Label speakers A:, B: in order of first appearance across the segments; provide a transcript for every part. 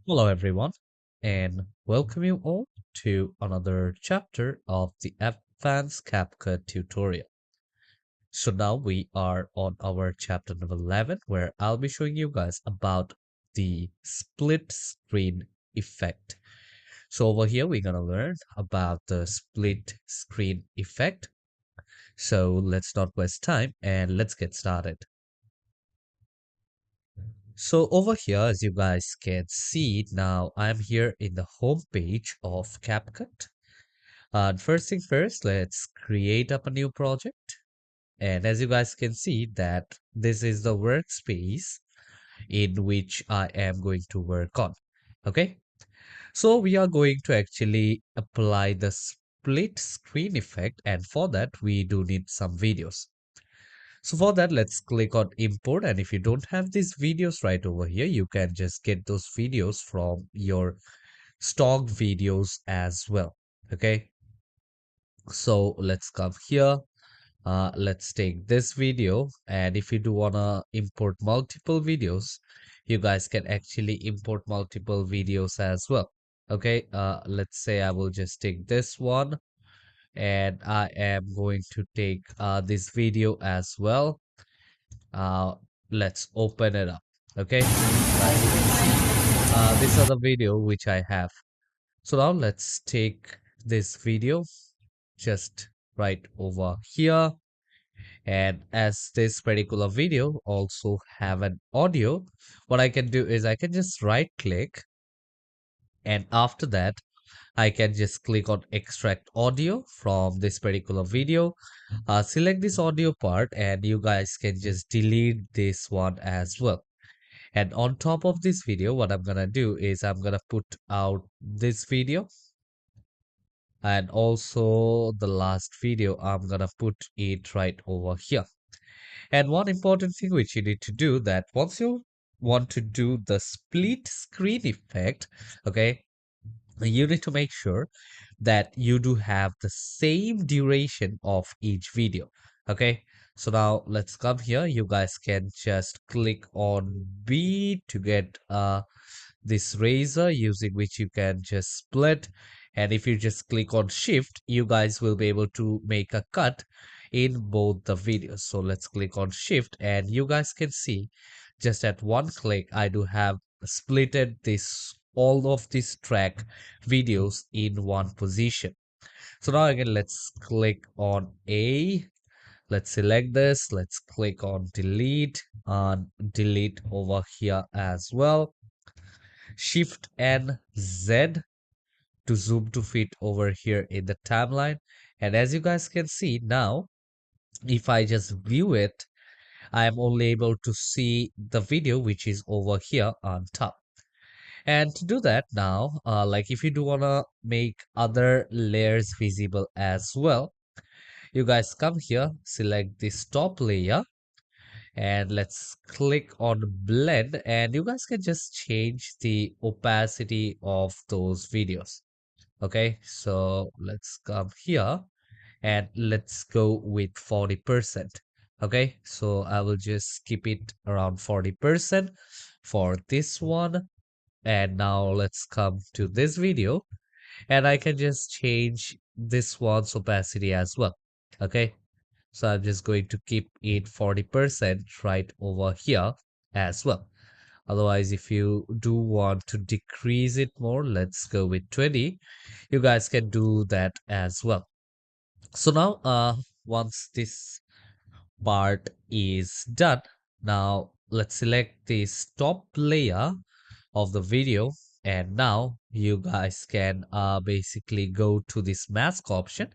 A: Hello, everyone, and welcome you all to another chapter of the Advanced CapCut tutorial. So now we are on our chapter number 11, where I'll be showing you guys about the split screen effect. So over here, we're gonna learn about the split screen effect. So let's not waste time and let's get started. So over here, as you guys can see now, I'm here in the home page of CapCut. First thing first, let's create up a new project. And as you guys can see that this is the workspace in which I am going to work on. Okay, so we are going to actually apply the split screen effect, and for that we do need some videos. So for that, let's click on import, and if you don't have these videos right over here, you can just get those videos from your stock videos as well. Okay, so let's come here. Let's take this video, and if you do wanna import multiple videos, you guys can actually import multiple videos as well. Okay, let's say I will just take this one, and I am going to take this video as well. uh, let's open it up. Okay, as you can see, these are the video which I have. So now let's take this video just right over here, and as this particular video also have an audio, what I can do is I can just right click, and after that I can just click on extract audio from this particular video. Select this audio part, and you guys can just delete this one as well. And on top of this video, what I'm gonna do is I'm gonna put out this video, and also the last video I'm gonna put it right over here. And one important thing which you need to do, that once you want to do the split screen effect, okay, you need to make sure that you do have the same duration of each video. Okay, so now let's come here. You guys can just click on B to get this razor, using which you can just split, and if you just click on shift, you guys will be able to make a cut in both the videos. So let's click on shift, and you guys can see just at one click I do have splitted this all of these track videos in one position. So now again, let's click on A. Let's select this. Let's click on delete and delete over here as well. Shift and Z to zoom to fit over here in the timeline. And as you guys can see now, if I just view it, I am only able to see the video which is over here on top. And to do that now, like if you do wanna make other layers visible as well, you guys come here, select this top layer, and let's click on blend, and you guys can just change the opacity of those videos. Okay, so let's come here and let's go with 40%. Okay, so I will just keep it around 40% for this one. And now let's come to this video, and I can just change this one's opacity as well. Okay, so I'm just going to keep it 40% right over here as well. Otherwise, if you do want to decrease it more, let's go with 20. You guys can do that as well. So now, once this part is done, now let's select this top layer of the video, and now you guys can basically go to this mask option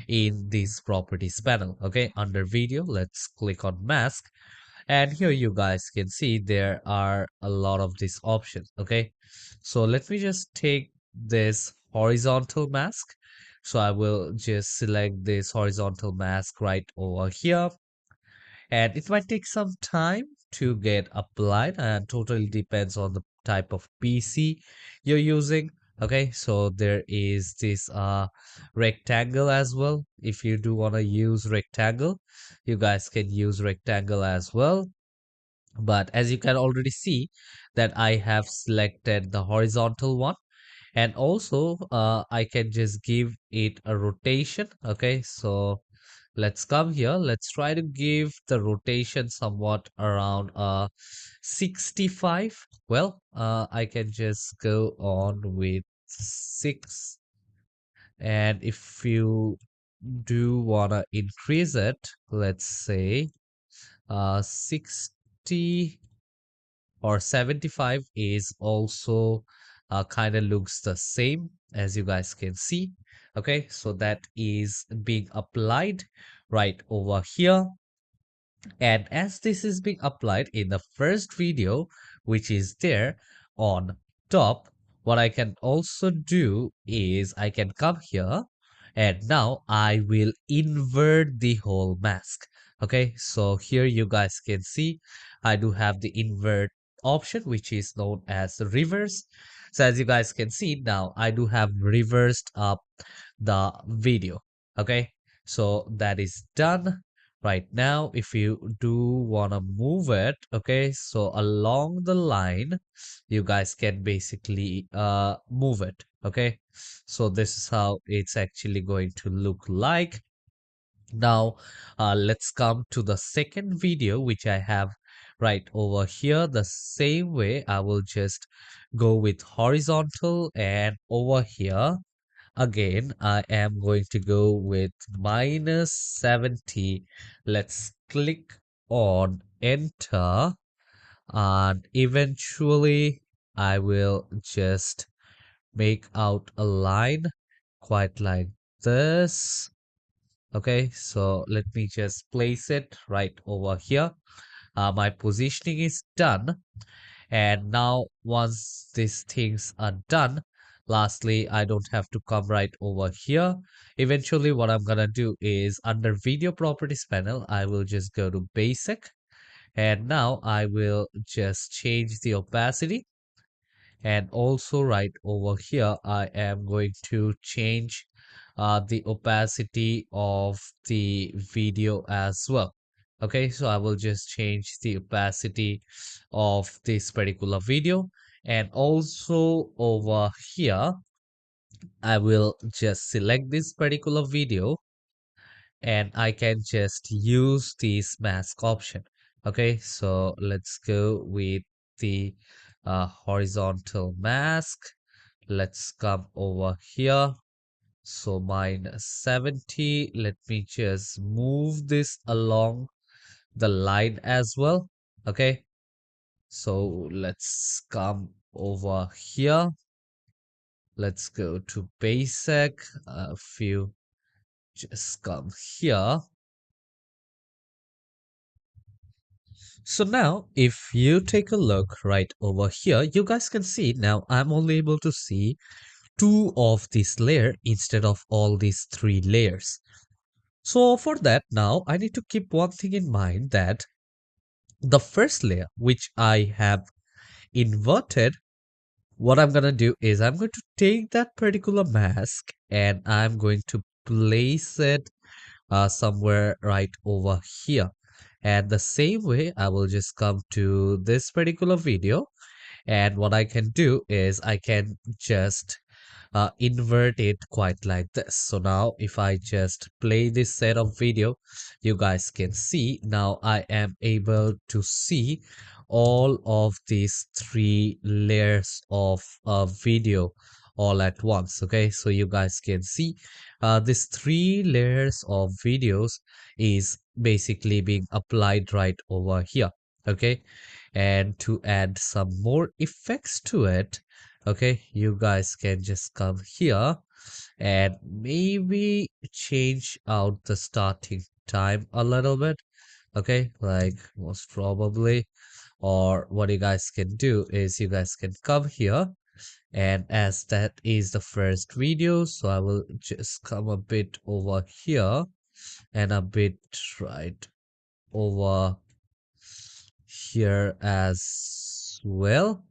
A: in this properties panel. Okay, under video, let's click on mask, and here you guys can see there are a lot of these options. Okay, so let me just take this horizontal mask. So I will just select this horizontal mask right over here, and it might take some time to get applied, and totally depends on the type of PC you're using. Okay, so there is this rectangle as well. If you do want to use rectangle, you guys can use rectangle as well. But as you can already see that I have selected the horizontal one, and also I can just give it a rotation. Okay, so let's come here. Let's try to give the rotation somewhat around 65. Well, I can just go on with 6. And if you do wanna increase it, let's say 60 or 75 is also kind of looks the same, as you guys can see. Okay, so that is being applied right over here. And as this is being applied in the first video, which is there on top, what I can also do is I can come here and now I will invert the whole mask. Okay, so here you guys can see I do have the invert option, which is known as reverse. So as you guys can see now, I do have reversed up the video. Okay, so that is done. Right now, if you do want to move it, okay, so along the line, you guys can basically move it, okay? So this is how it's actually going to look like. Now, let's come to the second video, which I have right over here. The same way, I will just go with horizontal, and over here, again, I am going to go with -70. Let's click on enter, and eventually I will just make out a line quite like this. Okay, so let me just place it right over here. My positioning is done. And now once these things are done, lastly, I don't have to come right over here. Eventually, what I'm gonna do is under video properties panel, I will just go to basic. And now I will just change the opacity. And also right over here, I am going to change the opacity of the video as well. Okay, so I will just change the opacity of this particular video. And also over here, I will just select this particular video and I can just use this mask option. Okay, so let's go with the horizontal mask. Let's come over here. So -70. Let me just move this along the line as well. Okay, so let's come over here. Let's go to basic. A few just come here. So now, if you take a look right over here, you guys can see now I'm only able to see two of this layer instead of all these three layers. So for that, now I need to keep one thing in mind, that the first layer, which I have inverted, what I'm gonna do is I'm going to take that particular mask and I'm going to place it somewhere right over here. And the same way, I will just come to this particular video, and what I can do is I can just invert it quite like this. So now if I just play this set of video, you guys can see now I am able to see all of these three layers of video all at once. Okay, so you guys can see these three layers of videos is basically being applied right over here. Okay, and to add some more effects to it, okay, you guys can just come here and maybe change out the starting time a little bit. Okay, like most probably, or what you guys can do is you guys can come here, and as that is the first video, so I will just come a bit over here and a bit right over here as well.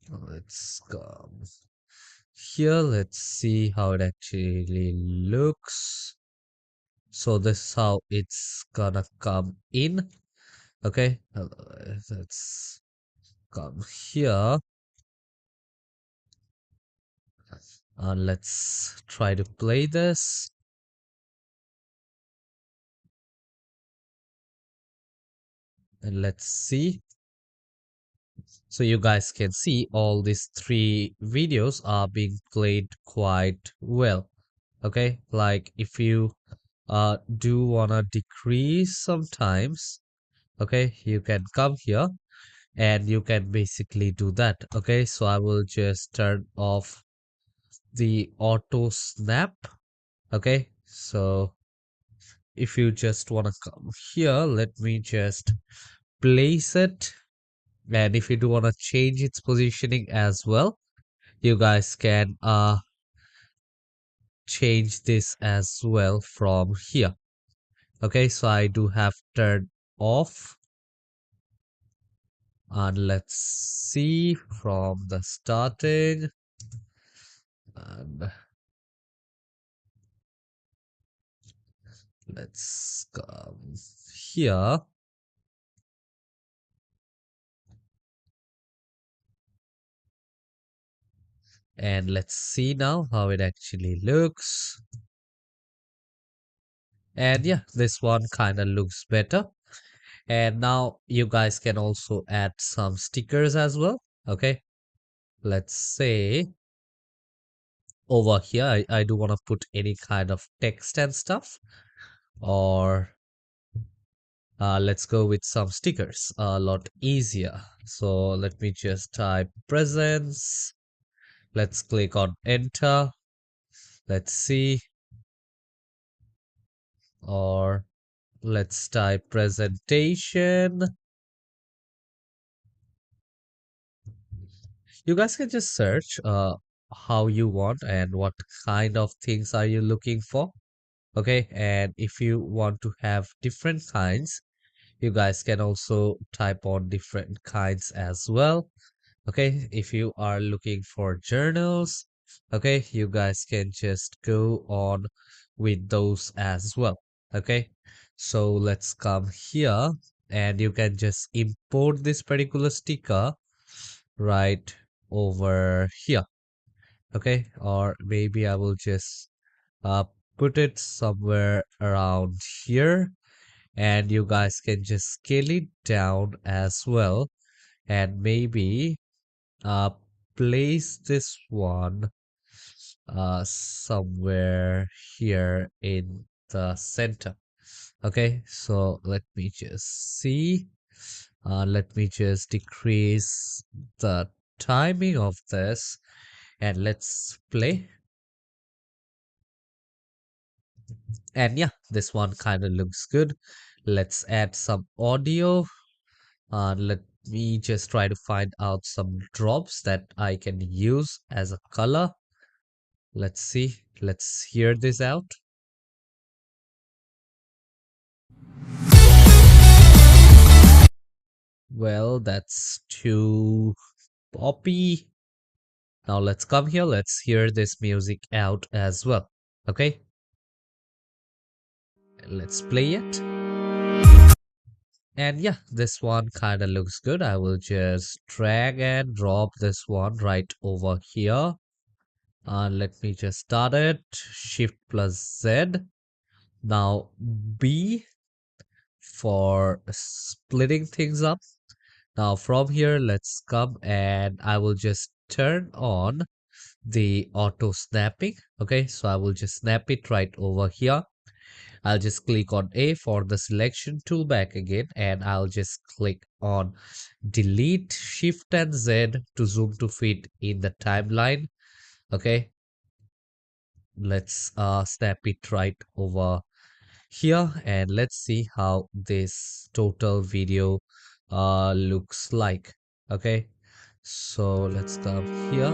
A: Let's come here. Let's see how it actually looks. So this is how it's gonna come in. Okay, let's come here and let's try to play this. And let's see. So you guys can see all these three videos are being played quite well. Okay, like if you do wanna decrease sometimes, okay, you can come here and you can basically do that. Okay, so I will just turn off the auto snap. Okay, so if you just want to come here, let me just place it. And if you do want to change its positioning as well, you guys can change this as well from here. Okay, so I do have turned off. And let's see from the starting. And let's come here. And let's see now how it actually looks. And yeah, this one kind of looks better. And now you guys can also add some stickers as well. Okay, let's say over here, I do want to put any kind of text and stuff. Or let's go with some stickers, a lot easier. So let me just type presents. Let's click on enter. Let's see. Or let's type presentation. You guys can just search how you want and what kind of things are you looking for. Okay, and if you want to have different kinds, you guys can also type on different kinds as well. Okay, if you are looking for journals, okay, you guys can just go on with those as well. Okay, so let's come here and you can just import this particular sticker right over here. Okay, or maybe I will just uh put it somewhere around here, and you guys can just scale it down as well, and maybe uh place this one somewhere here in the center. Okay, so let me just see. Let me just decrease the timing of this and let's play. And yeah, this one kind of looks good. Let's add some audio. Let me just try to find out some drops that I can use as a color. Let's see. Let's hear this out. Well, that's too poppy. Now let's come here. Let's hear this music out as well. Okay, let's play it. And yeah, this one kind of looks good. I will just drag and drop this one right over here. Let me just start it. Shift plus Z. Now B for splitting things up. Now from here, let's come and I will just turn on the auto snapping. Okay, so I will just snap it right over here. I'll just click on A for the selection tool back again, and I'll just click on delete, shift and Z to zoom to fit in the timeline. Okay, let's snap it right over here and let's see how this total video looks like. Okay, so let's come here,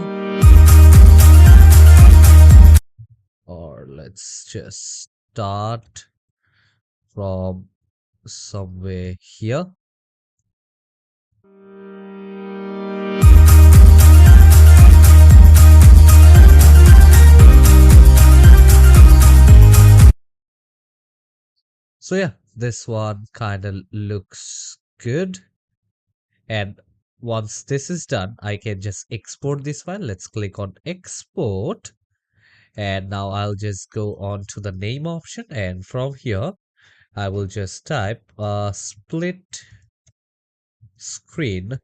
A: or let's just start from somewhere here. So yeah, this one kind of looks good. And once this is done, I can just export this file. Let's click on export. And now I'll just go on to the name option. And from here, I will just type split screen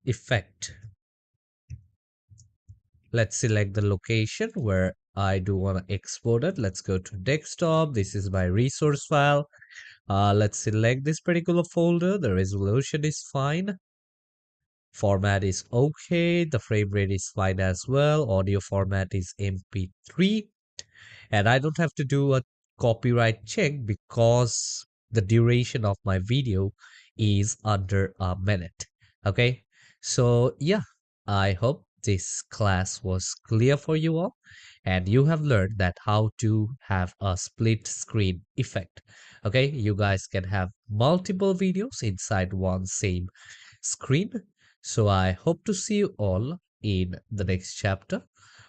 A: effect. Let's select the location where I do want to export it. Let's go to desktop. This is my resource file. Let's select this particular folder. The resolution is fine. Format is okay. The frame rate is fine as well. Audio format is MP3. And I don't have to do a copyright check because the duration of my video is under a minute. Okay, so yeah, I hope this class was clear for you all and you have learned that how to have a split screen effect. Okay, you guys can have multiple videos inside one same screen. So I hope to see you all in the next chapter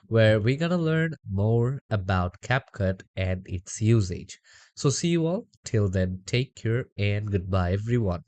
A: where we're gonna learn more about CapCut and its usage. So see you all. Till then, take care and goodbye everyone.